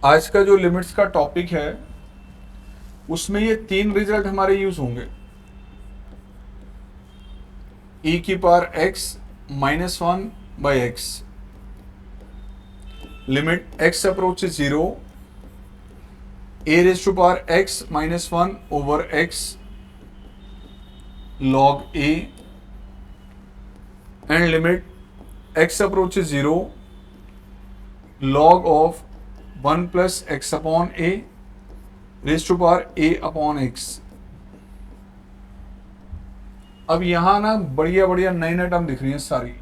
आज का जो लिमिट्स का टॉपिक है उसमें ये तीन रिजल्ट हमारे यूज होंगे। e की power x -1/x, limit x approaches 0, a raised to power x -1 over x log a, and limit x approaches 0 log of 1 plus x upon a raised to power a upon x। अब यहां ना बढ़िया बढ़िया नई नई term दिख रही हैं सारी।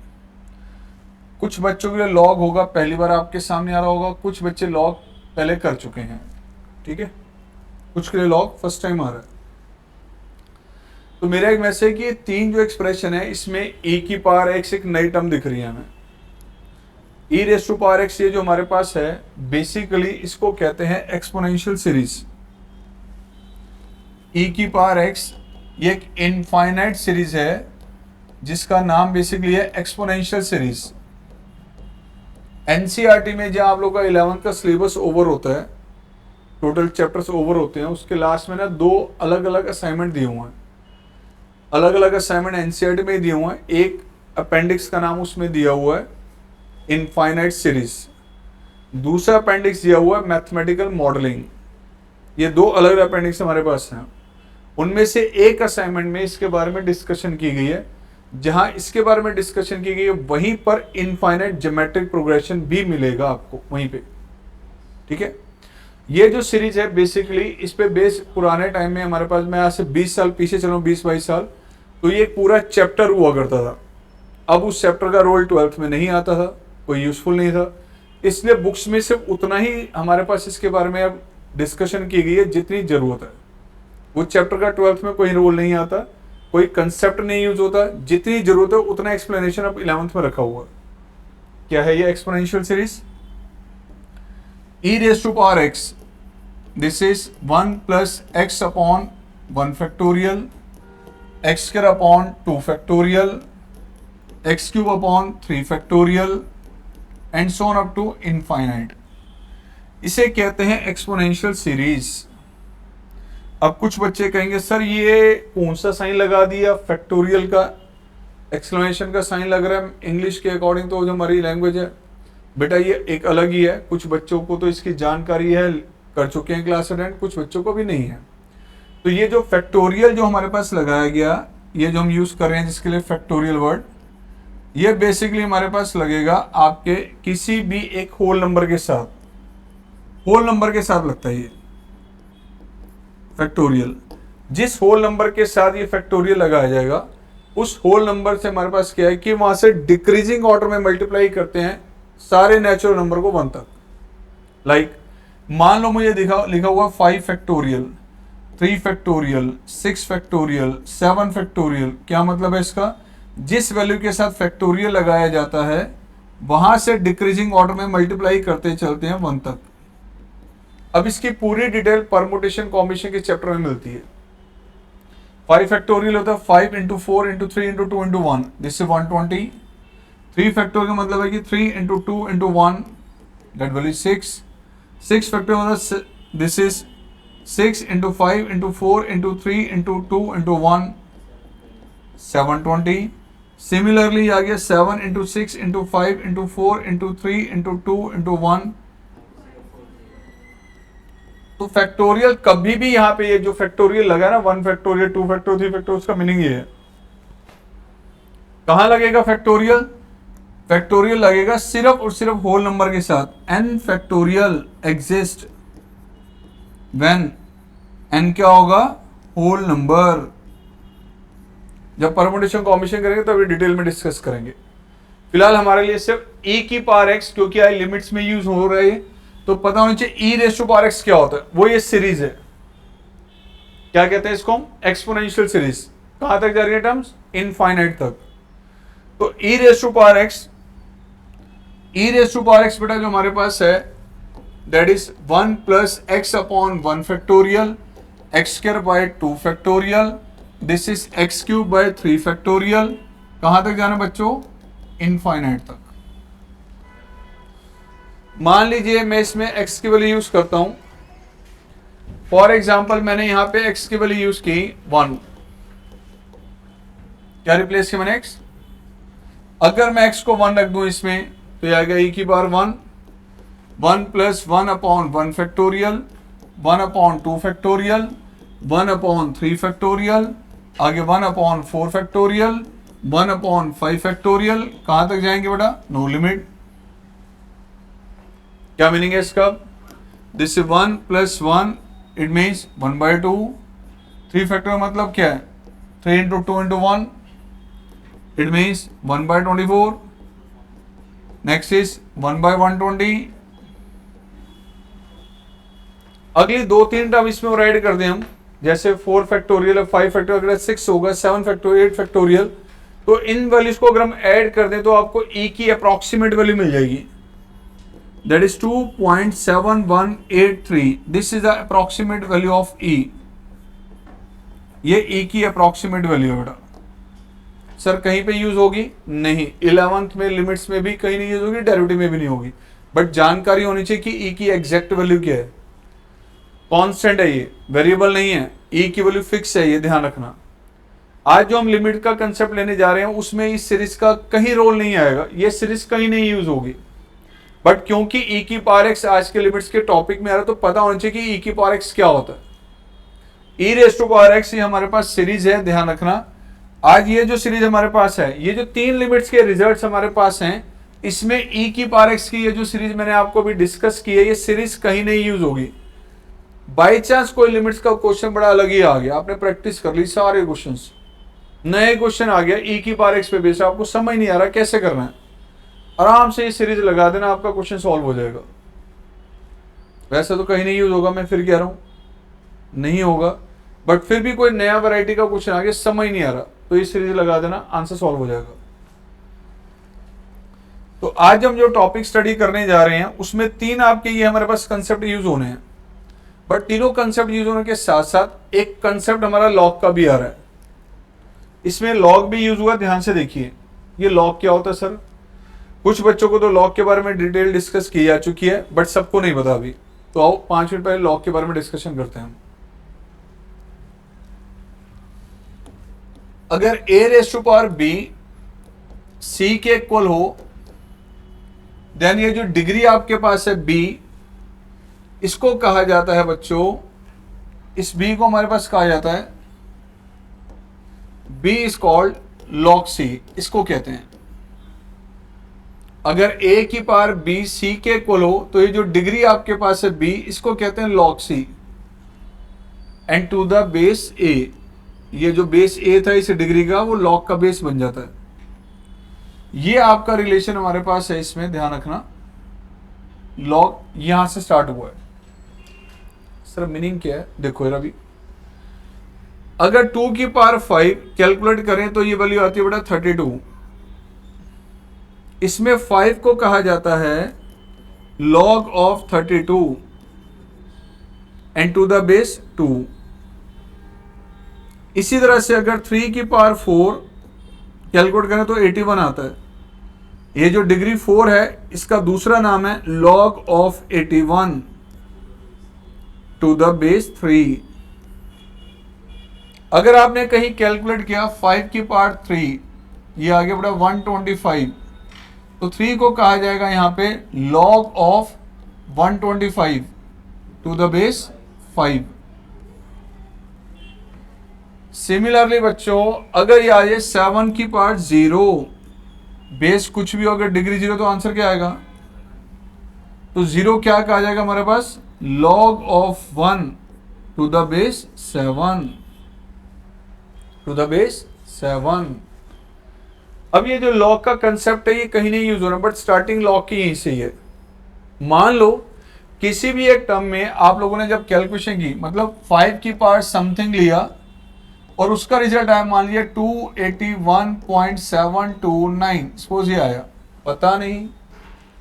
कुछ बच्चों के लिए लॉग होगा, पहली बार आपके सामने आ रहा होगा, कुछ बच्चे लॉग पहले कर चुके हैं, ठीक है, कुछ के लिए लॉग फर्स्ट टाइम आ रहा है। तो मेरा एक मैसेज कि ये तीन जो एक्सप्रेशन है इसमें e की पावर x एक नई टर्म दिख रही है हमें। e raise to power x ये जो हमारे पास है बेसिकली इसको कहते हैं एक्सपोनेंशियल सीरीज। e की पावर x ये एक इनफाइनाइट सीरीज है जिसका नाम बेसिकली है एक्सपोनेंशियल सीरीज। एनसीईआरटी में जहां आप लोग का 11th का सिलेबस ओवर होता है, टोटल चैप्टर्स ओवर होते हैं, उसके लास्ट में ना दो अलग अलग असाइनमेंट दिए हुए हैं। अलग अलग असाइनमेंट एनसीईआरटी में दिए हुए हैं। एक अपेंडिक्स का नाम उसमें दिया हुआ है इनफाइनाइट सीरीज, दूसरा अपेंडिक्स दिया हुआ है मैथमेटिकल मॉडलिंग। ये दो अलग अलग अपेंडिक्स हमारे पास हैं। उनमें से एक असाइनमेंट में इसके बारे में डिस्कशन की गई है। जहां इसके बारे में डिस्कशन की गई है वहीं पर इनफाइनाइट ज्योमेट्रिक प्रोग्रेशन भी मिलेगा आपको वहीं पे, ठीक है। ये जो सीरीज है बेसिकली इस पे बेस पुराने टाइम में हमारे पास, मैं आज से 20 साल पीछे चलो, 20-22 साल, तो ये पूरा चैप्टर हुआ करता था। अब उस चैप्टर का रोल 12th में नहीं आता था, कोई यूजफुल नहीं था, इसलिए बुक्स में सिर्फ उतना ही हमारे पास इसके बारे में अब डिस्कशन की गई है जितनी जरूरत है। वो चैप्टर का 12th में कोई रोल नहीं आता, कोई कंसेप्ट नहीं यूज होता, जितनी जरूरत है उतना एक्सप्लेनेशन अब 11th में रखा हुआ है। क्या है ये exponential series? e raise to power x, this is 1 plus x upon 1 factorial, x square upon 2 factorial, x cube upon 3 factorial and so on up to infinite. इसे कहते हैं एक्सपोनेंशियल सीरीज। अब कुछ बच्चे कहेंगे सर ये कौन सा साइन लगा दिया, फैक्टोरियल का एक्सक्लेमेशन का साइन लग रहा है इंग्लिश के अकॉर्डिंग, तो जो हमारी लैंग्वेज है बेटा ये एक अलग ही है। कुछ बच्चों को तो इसकी जानकारी है, कर चुके हैं क्लास अटेंड, कुछ बच्चों को भी नहीं है। तो ये जो फैक्टोरियल जो हमारे पास लगाया गया, ये जो हम यूज कर रहे हैं जिसके लिए फैक्टोरियल वर्ड, ये बेसिकली हमारे पास लगेगा आपके किसी भी एक होल नंबर के साथ, होल नंबर के साथ लगता है ये फैक्टोरियल। जिस होल नंबर के साथ ये फैक्टोरियल लगाया जाएगा उस होल नंबर से हमारे पास क्या है कि वहां से डिक्रीजिंग ऑर्डर में मल्टीप्लाई करते हैं सारे नेचुरल नंबर को 1 तक। लाइक मान लो मुझे लिखा हुआ 5 फैक्टोरियल, 3 फैक्टोरियल, 6 फैक्टोरियल, 7 फैक्टोरियल। क्या मतलब है इसका? जिस वैल्यू के साथ फैक्टोरियल लगाया जाता है वहां से डिक्रीजिंग ऑर्डर में मल्टीप्लाई करते चलते हैं 1 तक। अब इसकी पूरी डिटेल परमुटेशन कॉम्बिनेशन के चैप्टर में मिलती है। 5 फैक्टोरियल होता है 5 into 4 into 3 into 2 into 1, this is 120। 3 factorial का मतलब है कि 3 into 2 into 1, that value 6। 6 factorial होता है this is 6 into 5 into 4 into 3 into 2 into 1, 720। Similarly आ गया 7 into 6 into 5 into 4 into 3 into 2 into 1। तो फैक्टोरियल कभी भी यहाँ पे ये जो फैक्टोरियल लगा ना, 1 फैक्टोरियल, 2 फैक्टोरियल, 3 फैक्टोरियल, उसका मीनिंग ये है कहां लगेगा फैक्टोरियल? फैक्टोरियल लगेगा सिर्फ और सिर्फ होल नंबर के साथ। n factorial exist when n क्या होगा? Whole number. जब परमुटेशन कॉम्बिनेशन करेंगे तो अभी डिटेल में डिस्कस करेंगे। फिलहाल हमारे लिए सिर्फ e की पावर x, क्योंकि आई लिमिट्स में यूज हो रहा है तो पता होना चाहिए e raise to power x क्या होता है। वो ये सीरीज है, क्या कहते हैं इसको हम? Exponential series. कहां तक जा रही है टर्म्स? इनफाइनाइट तक। तो e raise to power x, e raise to power x बेटा जो हमारे पास है that is 1 plus x upon 1 factorial, x square by 2 factorial, this is x cube by 3 factorial. कहां तक जाना बच्चों? इनफाइनाइट तक। मान लीजिए मैं इसमें x की वैल्यू यूज करता हूं। फॉर एग्जाम्पल मैंने यहां पे x की वैल्यू यूज की 1, क्या रिप्लेस किया मैंने x। अगर मैं x को 1 रख दूं इसमें तो ये आएगा e की power 1, 1 plus 1 upon 1 factorial, 1 upon 2 factorial, 1 upon 3 factorial, आगे 1 अपॉन 4 फैक्टोरियल, 1 अपॉन 5 फैक्टोरियल। कहां तक जाएंगे बेटा? No limit. क्या मीनिंग है इसका? This is 1 plus 1, it means 1/2। 3 factorial मतलब क्या है? 3 into 2 into 1, it means 1/24। Next is 1/120। अगली 2-3 टर्म इसमें राइट कर दें हम, जैसे 4 फैक्टोरियल, 5 फैक्टोरियल, अगर 6 होगा, 7 फैक्टोरियल, 8 फैक्टोरियल, तो इन वैल्यूज को अगर हम ऐड कर दें तो आपको e की अप्रॉक्सीमेट वैल्यू मिल जाएगी, that is 2.7183। This is the approximate value of e। ये e की अप्रॉक्सीमेट वैल्यू है बेटा। सर कहीं पे यूज होगी? नहीं, 11th में लिमिट्स में भी कहीं नहीं यूज होगी, डेरिवेटिव में भी नहीं होगी, बट जानकारी होनी चाहिए कि e की एग्जैक्ट वैल्यू क्या है। कांस्टेंट है, ये वेरिएबल नहीं है, e की वैल्यू फिक्स है, ये ध्यान रखना। आज जो हम लिमिट का कंसेप्ट लेने जा रहे हैं उसमें इस सीरीज का कहीं रोल नहीं आएगा, ये सीरीज कहीं नहीं यूज होगी, बट क्योंकि e की पावर x आज के लिमिट्स के टॉपिक में आ रहा है तो पता होना चाहिए कि e की पावर x क्या होता है। e raise to power x ये हमारे पास सीरीज है, ध्यान रखना। आज ये जो सीरीज हमारे पास है, ये जो 3 लिमिट्स के रिजल्ट्स हमारे पास हैं, इसमें e की पावर x की ये जो सीरीज मैंने आपको अभी डिस्कस की है, ये सीरीज कहीं नहीं यूज होगी। बाई चांस कोई लिमिट्स का क्वेश्चन बड़ा अलग ही आ गया, आपने प्रैक्टिस कर ली सारे क्वेश्चंस, नए क्वेश्चन आ गया e की पावर x पे बेस, आपको समझ नहीं आ रहा कैसे करना है, आराम से ये सीरीज लगा देना, आपका क्वेश्चन सॉल्व हो जाएगा। वैसे तो कहीं नहीं यूज होगा, मैं फिर कह रहा हूं नहीं होगा, बट फिर भी कोई नया वैरायटी का क्वेश्चन आ गया, समझ नहीं आ रहा, तो ये सीरीज लगा देना, आंसर सॉल्व हो जाएगा। तो आज हम जो टॉपिक स्टडी करने जा रहे हैं उसमें 3 आपके ये हमारे पास कंसेप्ट यूज होने हैं, बट तीनों कंसेप्ट यूज होने के साथ साथ एक कंसेप्ट हमारा लॉग का भी आ रहा है। इसमें लॉग भी यूज हुआ, ध्यान से देखिए। ये लॉग क्या होता है सर? कुछ बच्चों को तो लॉग के बारे में डिटेल डिस्कस की जा चुकी है, बट सबको नहीं पता अभी। तो आओ 5 मिनट पहले लॉग के बारे में डिस्कशन करते हैं हम। अगर a raise to power b c के इक्वल हो, देन ये जो डिग्री आपके पास है b, इसको कहा जाता है बच्चों, इस b को हमारे पास कहा जाता है b is called log c, इसको कहते हैं। अगर a की पावर b c के इक्वल हो तो ये जो डिग्री आपके पास है b, इसको कहते हैं log c, and to the base a, ये जो बेस a था इस डिग्री का, वो log का बेस बन जाता है। ये आपका रिलेशन हमारे पास है, इसमें ध्यान रखना। log यहां से स्टार्ट हुआ है। सर मीनिंग क्या है? देखो यार, अभी अगर 2 की पावर 5 कैलकुलेट करें तो ये वैल्यू आती है बेटा 32। इसमें 5 को कहा जाता है log of 32 and to the base 2। इसी तरह से अगर 3 की पावर 4 कैलकुलेट करें तो 81 आता है। ये जो डिग्री 4 है इसका दूसरा नाम है log of 81 to the base 3। अगर आपने कहीं कैलकुलेट किया 5 की पावर 3, ये आगे बढ़ा 125, तो 3 को कहा जाएगा यहां पे log of 125 to the base 5। Similarly बच्चों, अगर ये आ जाए 7 की पावर 0, बेस कुछ भी हो, अगर डिग्री 0 तो आंसर क्या आएगा? तो 0 क्या कहा जाएगा हमारे पास? log of 1 to the base 7, to the base 7। अब ये जो log का कंसेप्ट है ये कहीं नहीं यूज हो रहा, बट स्टार्टिंग log की यहीं से ही है। मान लो किसी भी एक टर्म में आप लोगों ने जब कैलकुलेशन की, मतलब 5 की पावर समथिंग लिया और उसका रिजल्ट आया मान लिया 281.729, सपोज ये आया, पता नहीं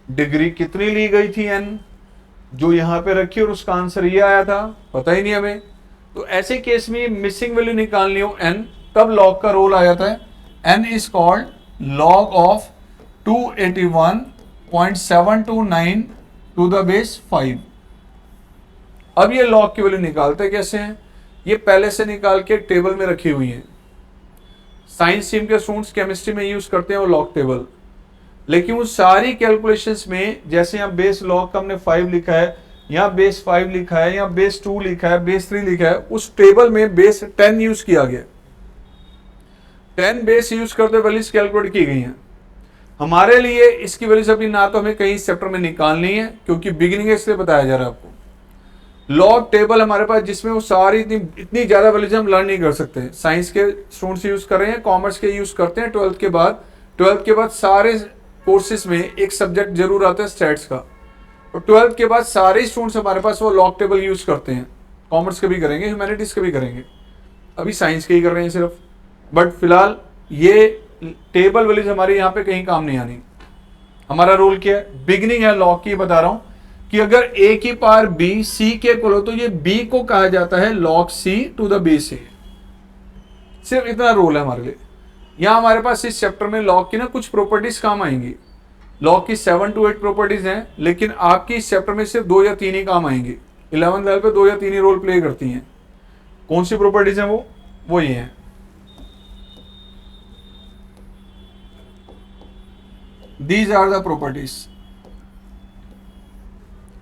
डिग्री कितनी ली गई थी n, जो यहां पे रखी और उसका आंसर ये आया था, पता ही नहीं हमें। तो ऐसे केस में मिसिंग वैल्यू निकालनी हो n, तब log का रोल आ जाता है। n is called log of 281.729 to the base 5। अब ये लॉग की वैल्यू निकालते कैसे हैं, ये पहले से निकाल के टेबल में रखी हुई है। साइंस स्ट्रीम के स्टूडेंट्स केमिस्ट्री में यूज करते हैं वो लॉग टेबल, लेकिन वो सारी कैलकुलेशंस में जैसे यहाँ बेस लॉग का हमने 5 लिखा है, यहाँ बेस 5 लिखा है, यहाँ बेस 2 लिखा है, बेस 3 लिखा है, उस टेबल में बेस 10 यूज किया गया। 10 बेस यूज करते वैल्यूज कैलकुलेट की गई हैं। हमारे लिए इसकी वैल्यूज अभी ना तो हमें कहीं इस चैप्टर में निकालनी है क्योंकि बिगिनिंग है, इसलिए बताया जा रहा है आपको। लॉग टेबल हमारे पास जिसमें वो सारी इतनी ज्यादा वैल्यूज हम लर्न नहीं कर सकते। साइंस के स्टूडेंट्स यूज कर रहे हैं, कॉमर्स के यूज करते हैं 12th के बाद। 12th के बाद सारे कोर्सेज में एक सब्जेक्ट जरूर आता है स्टैट्स का, और 12th के बाद सारे स्टूडेंट्स हमारे पास वो लॉग टेबल यूज करते हैं। कॉमर्स के भी करेंगे, ह्यूमैनिटीज के भी करेंगे, अभी साइंस के ही कर रहे हैं सिर्फ। बट फिलहाल ये टेबल वैल्यूज हमारी यहाँ पे कहीं काम नहीं आनी। हमारा रूल क्या है, बिगिनिंग है लॉग की, बता रहा हूं कि अगर a की पावर b c के इक्वल हो तो ये b को कहा जाता है log c to the base a। सिर्फ इतना रूल है हमारे लिए। यहां हमारे पास इस चैप्टर में लॉग की ना कुछ प्रॉपर्टीज काम आएंगी। लॉग की 7 to 8 प्रॉपर्टीज हैं, लेकिन आपकी इस चैप्टर में सिर्फ 2 या 3 ही काम आएंगी। 11th लेवल पे 2 या 3 ही रोल प्ले करती हैं। कौन सी प्रॉपर्टीज हैं वो ये हैं। These are the properties.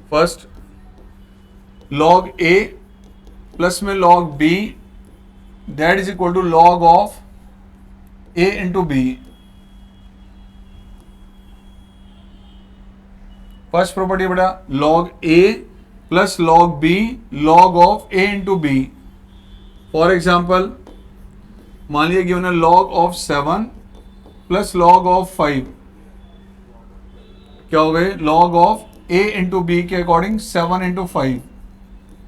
First, log a plus में log b that is equal to log of a into b। First property बेटा log a plus log b log of a into b। For example मान लिया given है log of 7 plus log of 5, क्या हो गए log of a into B के according 7 into 5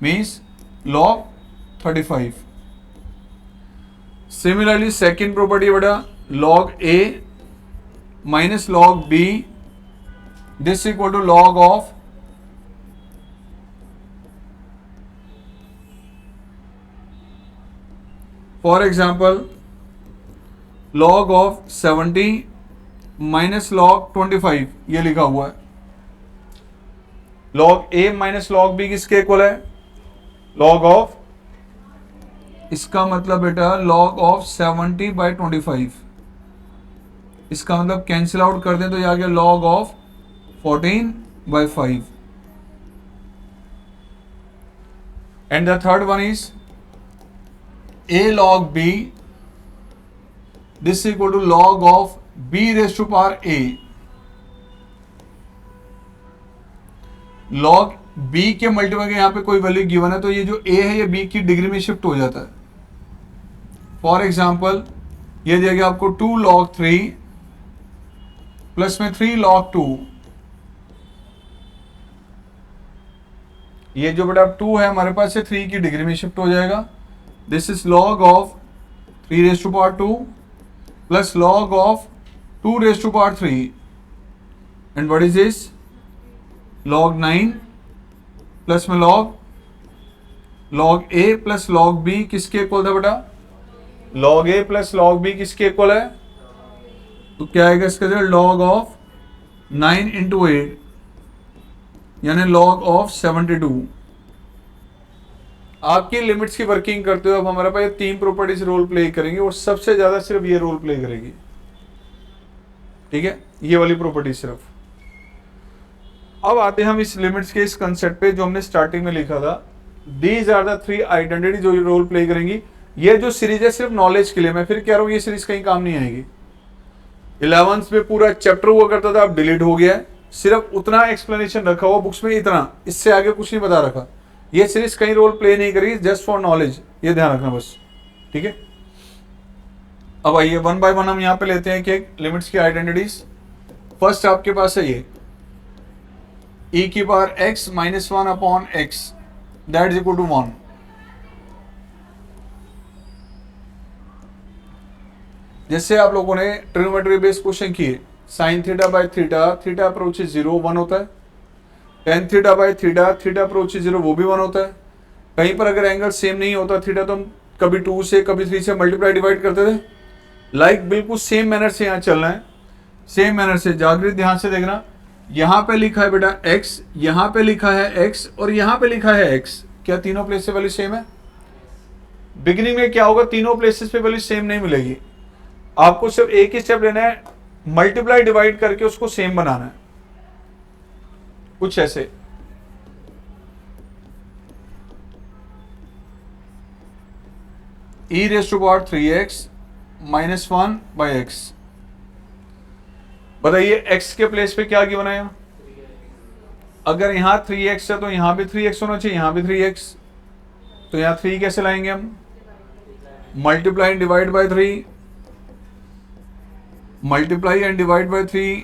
means log 35। Similarly second property बेटा log a minus log b this equal to log of for example log of 70 minus log 25 ये लिखा हुआ है। log a minus log b किसके equal है, log of, इसका मतलब बेटा log ऑफ 70 बाई 25, इसका मतलब कैंसिल आउट कर दें तो ये आ गया log of 14 by 5। And the third one is a log b this equal to log of b raise to power a। log b के मल्टीपल के यहाँ पे कोई वैल्यू गिवन है तो ये जो a है ये b की डिग्री में शिफ्ट हो जाता है। फॉर एग्जाम्पल ये दिया गया आपको 2 log 3 प्लस में 3 log 2। ये जो बेटा 2 है हमारे पास से 3 की डिग्री में शिफ्ट हो जाएगा। This is log of 3 raise to power 2 plus log of 2 raise to power 3 and what is this log 9 plus में log a plus log b किसके इक्वल था बेटा, log a plus log b किसके equal है, तो क्या आएगा इसका जगह log ऑफ 9 इंटू 8 यानी log ऑफ 72। आपकी लिमिट्स की वर्किंग करते हुए अब हमारे पास ये 3 प्रॉपर्टीज रोल प्ले करेंगे और सबसे ज्यादा सिर्फ ये रोल प्ले करेगी। ठीक है, ये वाली प्रॉपर्टी सिर्फ। अब आते हैं हम इस लिमिट्स के इस कंसेप्ट पे जो हमने स्टार्टिंग में लिखा था। दीज आर द 3 आइडेंटिटी जो रोल प्ले करेंगी। ये जो सीरीज है सिर्फ नॉलेज के लिए, मैं फिर कह रहा हूँ ये सीरीज कहीं काम नहीं आएगी। 11th में पूरा चैप्टर हुआ करता था, अब डिलीट हो गया है, सिर्फ उतना एक्सप्लेनेशन रखा हुआ बुक्स में, इतना, इससे आगे कुछ नहीं बता रखा। ये सीरीज कहीं रोल प्ले नहीं करेगी, जस्ट फॉर नॉलेज, ये ध्यान रखना बस। ठीक है, अब आइए 1 बाय 1 हम यहाँ पे लेते हैं कि लिमिट्स की आइडेंटिटीज। फर्स्ट आपके पास है ये e की power x minus 1 upon x that is equal to 1। जैसे आप लोगों ने ट्रिग्नोमेट्री बेस्ड क्वेश्चन किए, sine theta by theta, theta approaches 0 1 होता है। Tan theta by theta, theta approaches 0 वो भी 1 होता है। कहीं पर अगर एंगल सेम नहीं होता थीटा तो हम कभी 2 से कभी 3 से मल्टीप्लाई डिवाइड करते थे। लाइक बिल्कुल सेम मैनर से यहाँ चलना है, सेम मैनर से, जागृत ध्यान से देखना। यहां पे लिखा है बेटा x, यहां पे लिखा है x और यहां पे लिखा है x, क्या तीनों प्लेस पे वैल्यू सेम है? बिगिनिंग में क्या होगा, तीनों प्लेसेस पे वैल्यू सेम नहीं मिलेगी, आपको सिर्फ एक ही स्टेप लेना है, मल्टीप्लाई डिवाइड करके उसको सेम बनाना है, कुछ ऐसे। e raise to power 3x minus 1 by x। बताइए x के प्लेस पे क्या गिवन है? अगर यहां 3x है तो यहां भी 3x होना चाहिए, यहां भी 3x, तो यहां 3 कैसे लाएंगे हम? Multiply and divide by 3, multiply and divide by 3।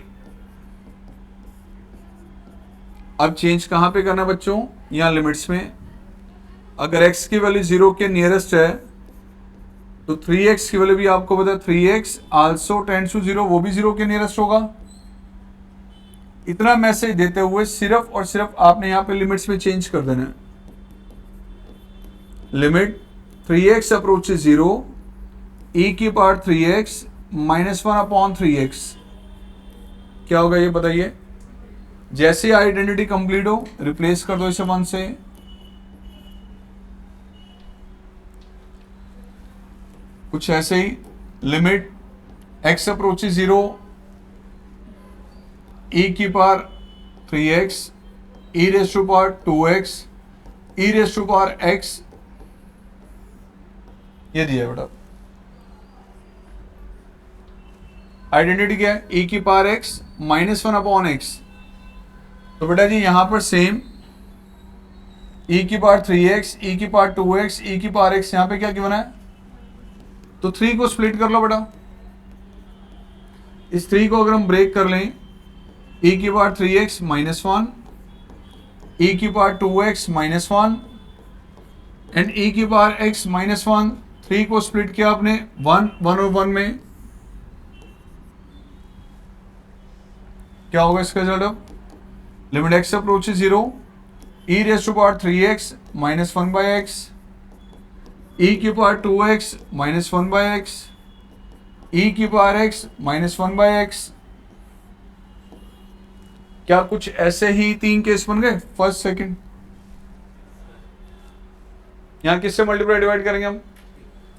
अब चेंज कहां पे करना बच्चों? यहां लिमिट्स में। अगर x की वैल्यू 0 के नियरेस्ट है तो 3x की वैल्यू भी आपको पता है 3x आल्सो टेंड्स टू 0, वो भी 0 के नियरेस्ट होगा। इतना मैसेज देते हुए सिर्फ और सिर्फ आपने यहां पे लिमिट्स में चेंज कर देना है। लिमिट 3x अप्रोचेस 0, e की power 3x minus 1 upon 3x, क्या होगा ये बताइए? जैसे आइडेंटिटी कंप्लीट हो रिप्लेस कर दो इसे 1 से। कुछ ऐसे ही, लिमिट x अप्रोचेस 0, e की power 3x, e raise to power 2x, e raise to power x, ये दिया बेटा। आइडेंटिटी क्या है? e की power x minus 1 upon x। तो बेटा जी यहां पर सेम e की पावर 3x, e की पावर 2x, e की पावर x, यहां पे क्या गिवन है? तो 3 को स्प्लिट कर लो बेटा। इस 3 को अगर हम ब्रेक कर लें, e की पावर 3x माइनस 1, e की power 2x minus 1 and e की पावर x माइनस 1, 3 को स्प्लिट किया आपने 1 1 और 1 में, क्या होगा इसका रिजल्ट? अब limit x approaches 0, e raise to power 3x minus 1 by x, e की power 2x minus 1 by x, e की power x minus 1 by x। क्या कुछ ऐसे ही 3 केस बन गए? First second. यहां किससे मल्टीप्लाई डिवाइड करेंगे हम?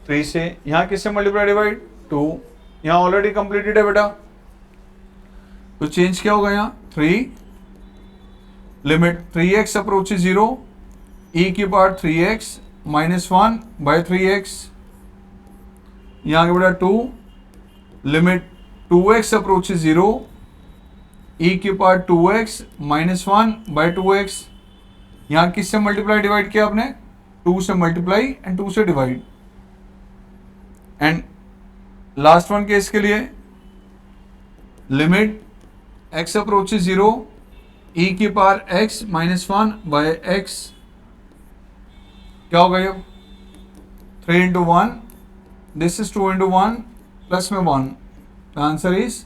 3 से। यहां किससे मल्टीप्लाई डिवाइड? 2। यहां ऑलरेडी कंप्लीटेड है बेटा, तो चेंज क्या होगा यहाँ? 3, लिमिट 3x अप्रोचेस 0, e की power 3x minus 1 by 3x, यहाँ के बेटा 2, लिमिट 2x अप्रोचेस 0, e की power 2x minus 1 by 2x, यहाँ किससे मल्टीप्लाई डिवाइड किया आपने? 2 से मल्टीप्लाई एंड 2 से divide. And last one case के लिए लिमिट x अप्रोचेस 0, e की power x minus 1 by x, क्या होगा ये? 3 into 1, this is 2 into 1 plus में 1, द आंसर इज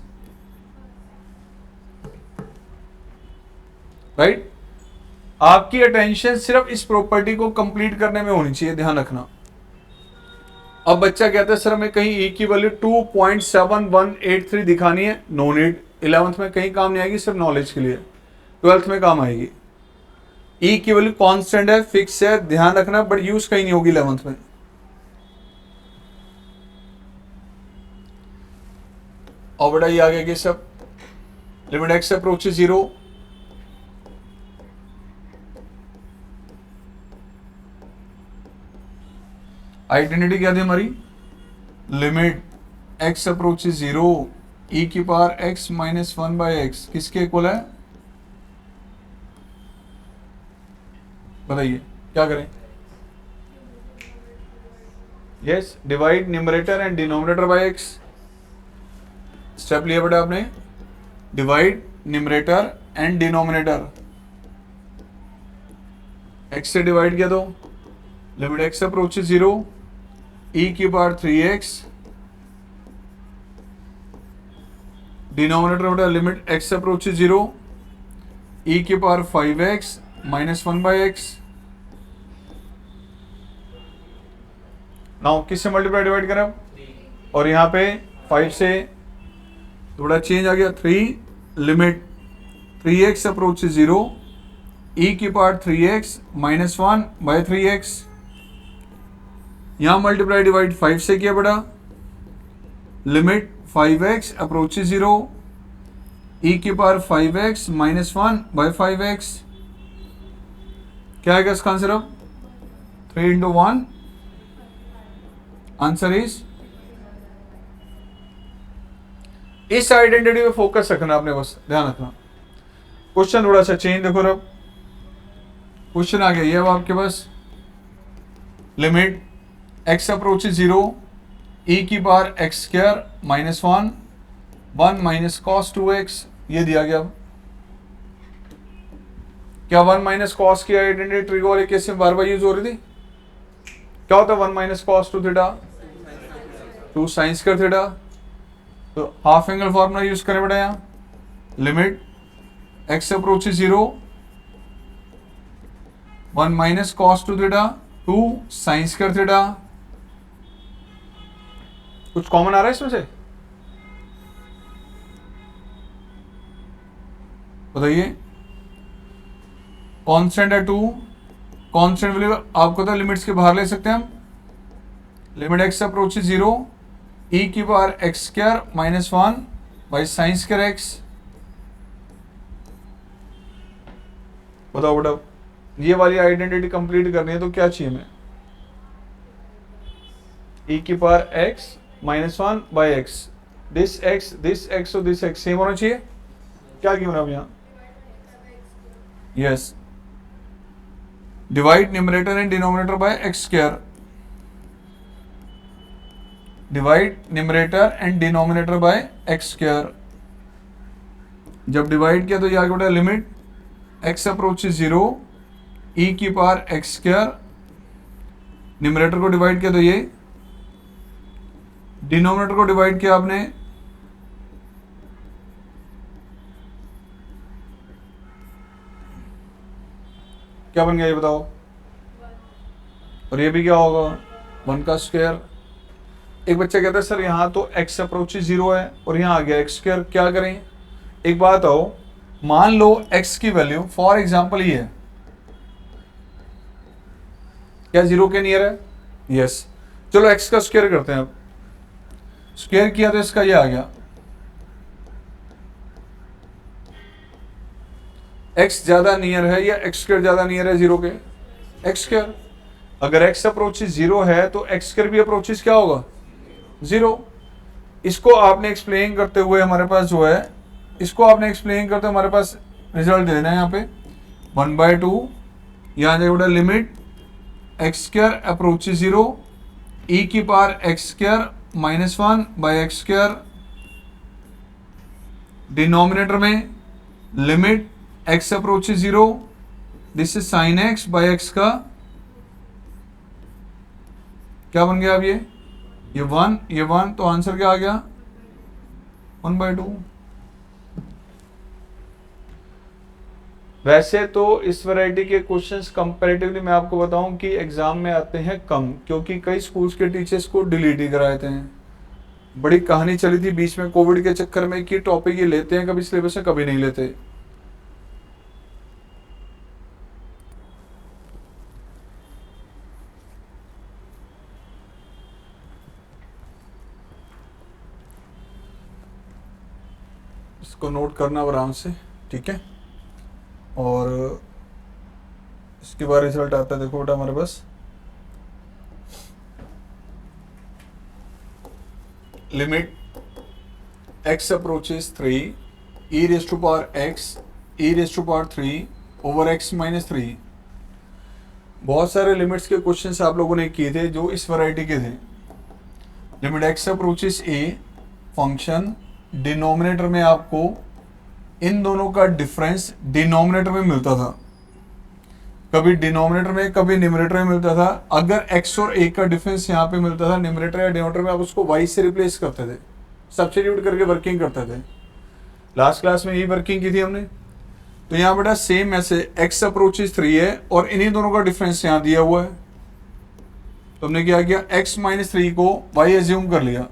राइट। आपकी अटेंशन सिर्फ इस प्रॉपर्टी को कंप्लीट करने में होनी चाहिए, ध्यान रखना। अब बच्चा कहता है सर हमें कहीं e की वैल्यू 2.7183 दिखानी है, नो नीड, 11th में कहीं काम नहीं आएगी, सिर्फ नॉलेज के लिए, 12th में काम आएगी। e की वैल्यू कांस्टेंट है, फिक्स है, ध्यान रखना, बट यूज कहीं नहीं होगी 11th में। और बेटा ये आ गया कि सब लिमिट x अप्रोचेस 0, आइडेंटिटी क्या थी हमारी? लिमिट x अप्रोचेस 0, e की power x minus 1 by x किसके इक्वल है? बताइए क्या करें? Yes, divide numerator and denominator by x। Step लिया बेटा आपने, divide numerator and denominator, x से डिवाइड किया तो लिमिट x अप्रोचेस 0, e की पावर 3x, डिनोमिनेटर बेटा लिमिट x अप्रोचेस 0, e की power 5x minus 1 by x. Now किससे मल्टीप्लाई डिवाइड करें? और यहाँ पे 5 से थोड़ा चेंज आ गया, 3, लिमिट 3x अप्रोचेस 0, e की power 3x minus 1 by 3x, यहां मल्टीप्लाई डिवाइड 5 से किया बेटा, लिमिट 5x अप्रोचेस 0, e की power 5x minus 1 by 5x, क्या आएगा इसका आंसर अब 3 into 1, आंसर इज, इस आइडेंटिटी पे फोकस रखना आपने, बस ध्यान रखना। क्वेश्चन थोड़ा सा चेंज देखो, अब क्वेश्चन आ गया ये अब आपके पास, लिमिट x अप्रोचेस 0, e की power x square minus 1, 1 minus cos 2x, ये दिया गया। क्या 1 माइनस कॉस की आइडेंटिटी ट्रिगो वाले केस में बार बार यूज हो रही थी? क्या होता है 1 minus cos 2 theta, 2 sine square theta, तो हाफ एंगल फॉर्मूला यूज करें बेटा, यहां limit x approaches 0, 1 minus cos 2 theta, 2 sine square theta. कुछ कॉमन आ रहा है इसमें से, बताइए। कांस्टेंट है 2, कांस्टेंट वैल्यू आपको तो लिमिट्स के बाहर ले सकते हैं हम, लिमिट x अप्रोचेस 0, e की power x square minus 1 by sine square x। बताओ बेटा, ये वाली आइडेंटिटी कंप्लीट करनी है तो क्या चाहिए हमें, e की power x minus 1 by x, this x और दिस x सेम होना चाहिए। क्या क्यों ना यहां, yes, divide numerator and denominator by x square, divide numerator and denominator by x square. जब डिवाइड किया तो यह बेटा लिमिट x अप्रोचेस 0, e की पावर x स्क्वायर, न्यूमरेटर को डिवाइड किया तो ये, डिनोमिनेटर को डिवाइड किया आपने, क्या बन गया ये बताओ, और ये भी क्या होगा 1 का स्क्वायर। एक बच्चा कहता है सर यहाँ तो x अप्रोचेस 0 है और यहाँ आ गया x स्क्वायर, क्या करें। एक बात आओ, मान लो x की वैल्यू फॉर एग्जांपल ये है, क्या 0 के नियर है, यस। चलो x का स्क्वायर करते हैं, अब स्क्वायर किया तो इसका ये आ गया, x ज्यादा नियर है या x स्क्वायर ज्यादा नियर है 0 के, x स्क्वायर। अगर x अप्रोचेस 0 है तो x स्क्वायर भी अप्रोचेस क्या होगा 0। इसको आपने एक्सप्लेन करते हुए हमारे पास जो है, इसको आपने एक्सप्लेन करते हुए हमारे पास रिजल्ट दे देना है यहाँ पे 1/2, यहाँ जाएगा limit x square approaches 0, e की power x square minus 1 by x square, denominator में limit x approaches 0, this is sine x by x का, क्या बन गया अब ये 1, तो आंसर क्या आ गया 1/2। वैसे तो इस वैरायटी के क्वेश्चंस कंपैरेटिवली मैं आपको बताऊं कि एग्जाम में आते हैं कम, क्योंकि कई स्कूल्स के टीचर्स को डिलीट ही कराए थे। बड़ी कहानी चली थी बीच में कोविड के चक्कर में कि टॉपिक ये लेते हैं कभी सिलेबस में, कभी नहीं लेते। इसको नोट करना आराम से, ठीक है। और इसके बाद रिजल्ट आता है, देखो बेटा हमारे पास limit x approaches 3, e raise to power x, e raise to power 3 over x minus 3। बहुत सारे लिमिट्स के क्वेश्चंस आप लोगों ने किए थे जो इस वैरायटी के थे। Limit x approaches a function, denominator में आपको इन दोनों का डिफरेंस डिनोमिनेटर में मिलता था, कभी डिनोमिनेटर में कभी न्यूमरेटर में मिलता था। अगर x और a का डिफरेंस यहाँ पे मिलता था न्यूमरेटर या डिनोमिनेटर में, आप उसको y से रिप्लेस करते थे, सब्स्टिट्यूट करके वर्किंग करते थे। लास्ट क्लास में यही वर्किंग की थी हमने। तो यहाँ बेटा सेम ऐसे x अप्रोचेस 3 है और इन्हीं दोनों का डिफरेंस यहाँ दिया हुआ है, तो हमने क्या किया x माइनस 3 को y एज्यूम कर लिया।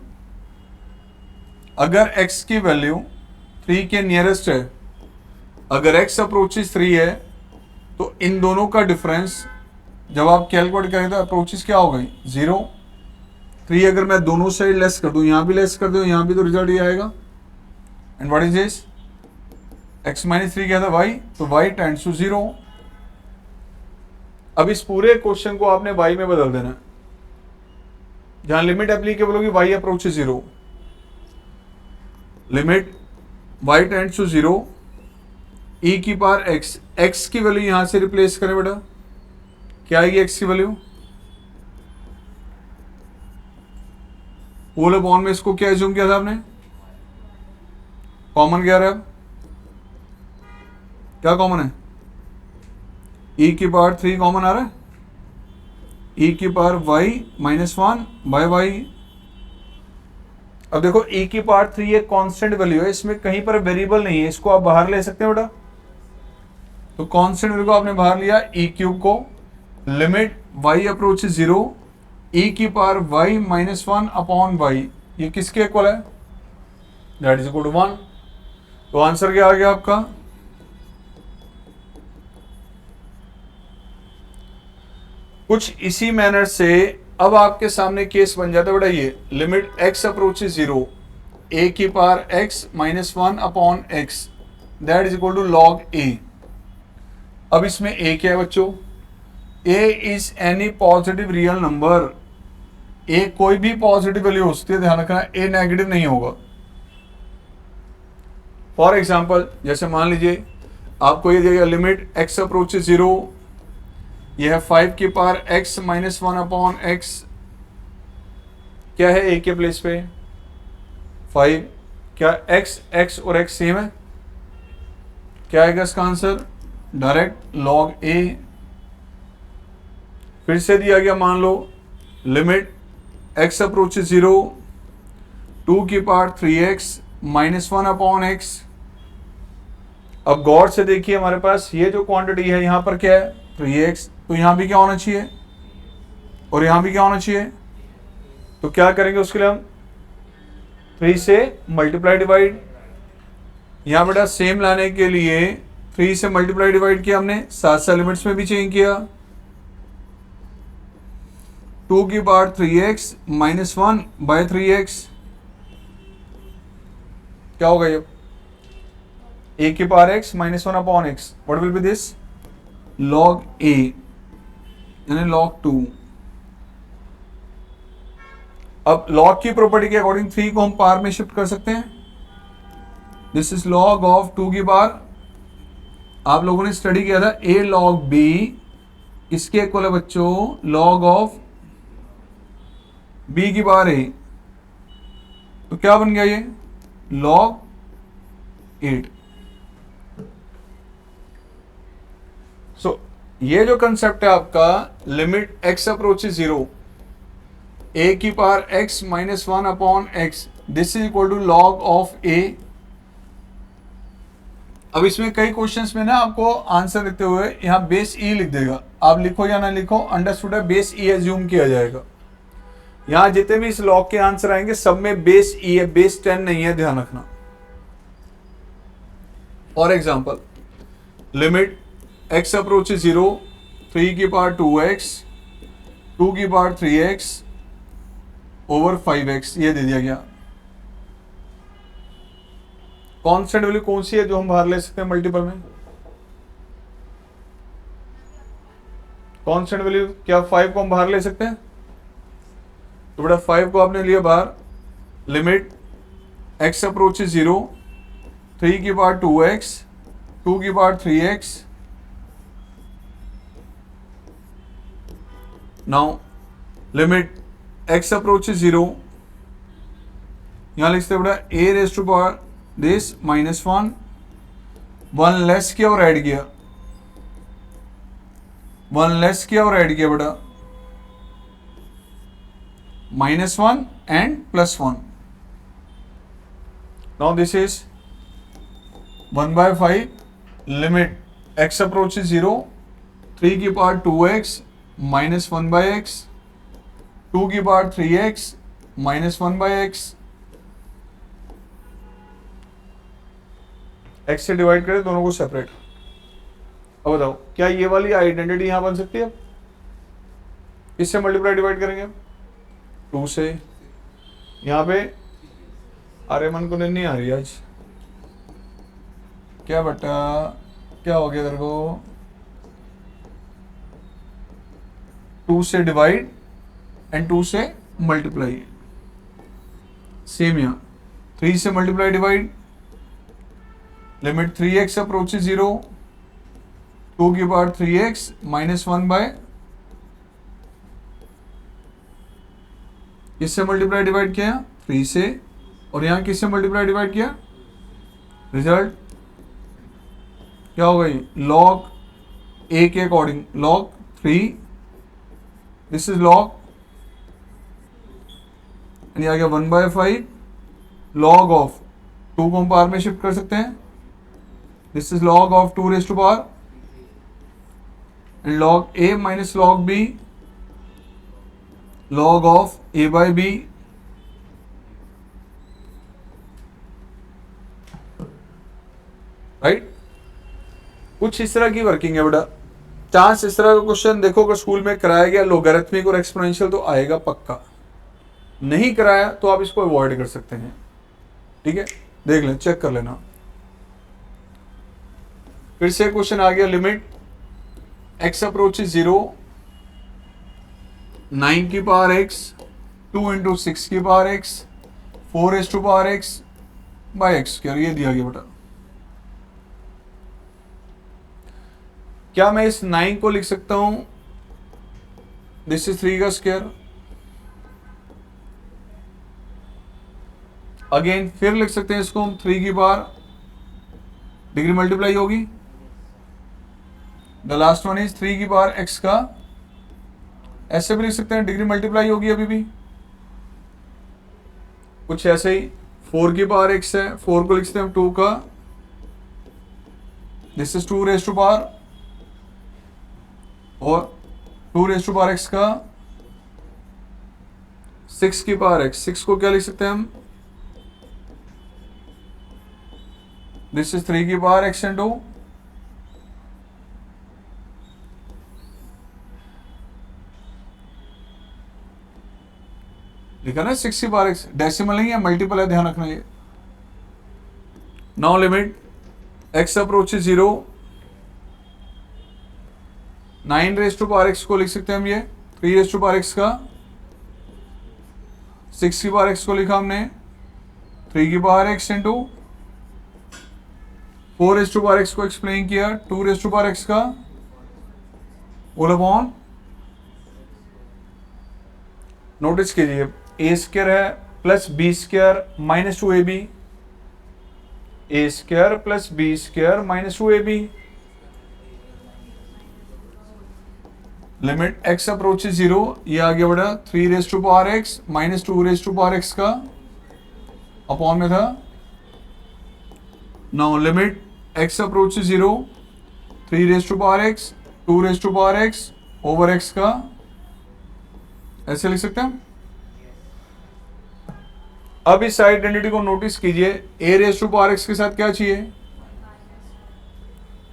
अगर x की वैल्यू 3 के नियरेस्ट है अगर x अप्रोचेस 3 है तो इन दोनों का डिफरेंस जब आप कैलकुलेट करें तो अप्रोचेस क्या हो गई 0। 3 अगर मैं दोनों साइड लेस कर दूं, यहां भी लेस कर दूं, यहां भी, तो रिजल्ट ये आएगा। And what is this? x minus 3 क्या था y, तो y टेंड्स टू 0। अब इस पूरे क्वेश्चन को आपने y में बदल देना है, जहां लिमिट एप्लीकेबल होगी y approach 0, limit y tends to 0 e की पावर x, x की वैल्यू यहां से रिप्लेस करें बेटा, क्या आएगी x की वैल्यू? होल अपॉन में इसको क्या एज्यूम किया था आपने? कॉमन क्या रहा है? क्या कॉमन है? e की पावर 3 कॉमन आ रहा है, e की power y minus 1 by y। अब देखो e की पावर 3 एक कांस्टेंट वैल्यू है, इसमें कहीं पर वेरिएबल नहीं है, इसको आप बाहर ले सकते हैं बेटा। तो कांस्टेंट वैल्यू को आपने बाहर लिया, e क्यूब को, लिमिट y अप्रोच 0 e की power y minus 1 upon y, ये किसके इक्वल है? That is equal to 1। तो आंसर क्या आ गया आपका? कुछ इसी मैनर से अब आपके सामने केस बन जाता है बेटा, ये लिमिट x अप्रोच 0 a की power x minus 1 upon x, that is equal to log a। अब इसमें a क्या है बच्चों? a इज any positive real number. a कोई भी पॉजिटिव वैल्यू हो सकती है, ध्यान रखना, a नेगेटिव नहीं होगा। फॉर एग्जाम्पल जैसे मान लीजिए आपको ये दिया गया लिमिट x अप्रोच 0, यह है 5 की power x minus 1 upon x, क्या है a के प्लेस पे 5, क्या x और x सेम है? क्या आएगा इसका आंसर? Direct log a। फिर से दिया गया, मान लो लिमिट x अप्रोच 0 2 की power 3x minus 1 upon x। अब गौर से देखिए हमारे पास ये जो क्वांटिटी है यहां पर क्या है? 3x, तो यहां भी क्या होना चाहिए और यहां भी क्या होना चाहिए? तो क्या करेंगे उसके लिए हम 3 से मल्टीप्लाई डिवाइड। यहां बेटा सेम लाने के लिए 3 से मल्टीप्लाई डिवाइड किया हमने, साथ साथ लिमिट्स में भी चेंज किया। 2 की power 3x minus 1 bye 3x, क्या होगा ये? a की power x minus 1 upon x, what will be this? Log a यानी लॉग 2। अब लॉग की प्रॉपर्टी के अकॉर्डिंग 3 को हम पावर में शिफ्ट कर सकते हैं। दिस इज लॉग ऑफ 2 की पावर, आप लोगों ने स्टडी किया था a लॉग b, इसके इक्वल है बच्चों लॉग ऑफ b की पावर a, तो क्या बन गया ये? लॉग 8। सो ये जो कंसेप्ट है आपका लिमिट x अप्रोच 0 a की power x minus 1 upon x, this is equal to log of a। अब इसमें कई क्वेश्चंस में ना आपको आंसर लिखते हुए यहाँ बेस e लिख देगा, आप लिखो या ना लिखो, अंडरस्टूड है, बेस e एज्यूम किया जाएगा। यहाँ जितने भी इस लॉग के आंसर आएंगे सब में बेस e है, बेस 10 नहीं है, ध्यान रखना। For example limit x approach 0 3 की पावर 2x 2 की पावर 3x ओवर 5x, ये दे दिया गया। कांस्टेंट वैल्यू कौन सी है जो हम बाहर ले सकते हैं मल्टीपल में? कांस्टेंट वैल्यू क्या 5 को हम बाहर ले सकते हैं? तो बेटा 5 को आपने लिया बाहर, लिमिट x अप्रोच 0 3 की पावर 2x 2 की power 3x, now limit x approach 0, यहां लिखते बेटा a raise to power this minus 1, 1 less किया और ऐड किया, 1 लेस किया और ऐड किया बेटा, minus 1 and plus 1। Now this is 1 by 5 limit x approach 0 3 की power 2x minus 1 by x 2 की power 3x minus 1 by x। x से डिवाइड करें दोनों को सेपरेट। अब बताओ क्या ये वाली आइडेंटिटी यहां बन सकती है? इससे मल्टीप्लाई डिवाइड करेंगे 2 से। यहां पे आर्यमन को नहीं आ रही आज क्या बेटा, क्या हो गया तेरे को? 2 से डिवाइड एंड 2 से मल्टीप्लाई। सेम यहाँ 3 से multiply divide, limit 3x approaches 0, 2 की पावर 3x माइनस 1 बाय, किससे मल्टीप्लाई डिवाइड किया? 3 से। और यहां किससे मल्टीप्लाई डिवाइड किया? रिजल्ट क्या हो गई? लॉग ए के according log 3, this is log, यानी आ गया 1/5 लॉग ऑफ 2 को हम पावर में शिफ्ट कर सकते हैं, this is log of 2 raise to power, and log a minus log b log of a by b, right. कुछ इस तरह की वर्किंग है बेटा। चांस इस तरह का क्वेश्चन देखो अगर स्कूल में कराया गया लोगरिथमिक और एक्सपोनेंशियल तो आएगा पक्का, नहीं कराया तो आप इसको अवॉइड कर सकते हैं, ठीक है। देख लें, चेक कर लेना। फिर से क्वेश्चन आ गया, लिमिट x अप्रोचेज 0, 9 की पावर x, 2 इंटू 6 की power x, 4 raise to power x by x square, ये दिया गया बेटा। क्या मैं इस 9 को लिख सकता हूं, दिस इज 3 का स्क्वायर, अगेन फिर लिख सकते हैं इसको हम 3 की पावर, डिग्री मल्टीप्लाई होगी, द लास्ट वन इज 3 की पावर x का, ऐसे भी लिख सकते हैं डिग्री मल्टीप्लाई होगी अभी भी, कुछ ऐसे ही 4 की पावर x है, 4 को लिख सकते हैं 2 का, this is 2 raise to power, और 2 रेज टू पावर x का 6 की पावर x, 6 को क्या लिख सकते हैं हम, दिस इज 3 की पावर x एंड 2, लिखा ना 6 की पावर x, डेसिमल नहीं है मल्टीपल है, ध्यान रखना ये। Now limit x approaches 0, 9 raise to power x को लिख सकते हैं हम ये 3 रेज टू पावर x का, 6 की पावर x को लिखा हमने 3 की power x into 4 raise to power x को एक्सप्लेन किया 2 रेज टू पावर x का होल अपॉन, नोटिस कीजिए ए स्क्वायर है plus b square minus 2ab, a square plus b square minus 2ab, limit x approaches 0, ये आ गया बड़ा 3 raise to power x minus 2 raise to power x का, upon में था। Now limit x approaches 0, 3 raise to power x 2 raise to power x over x का, ऐसे लिख सकते हैं। अब इस आइडेंटिटी को नोटिस कीजिए, a raise to power x के साथ क्या चाहिए,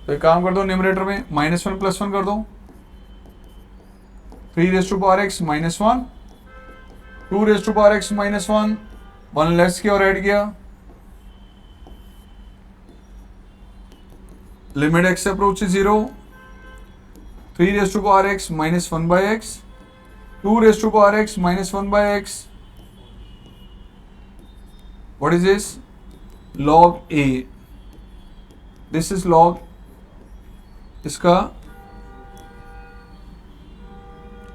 तो एक काम कर दो न्यूमरेटर में -1 + 1 कर दो, 3 raise to power x -1, 2 raise to power x -1, 1 less किया और ऐड किया, limit x approaches 0, 3 raise to power x -1/x, 2 raise to power x -1/x, what is this, log a, this is log, इसका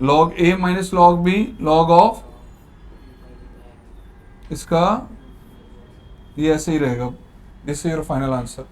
log a minus log b, log of, इसका ये ऐसे ही रहेगा, this is your final answer.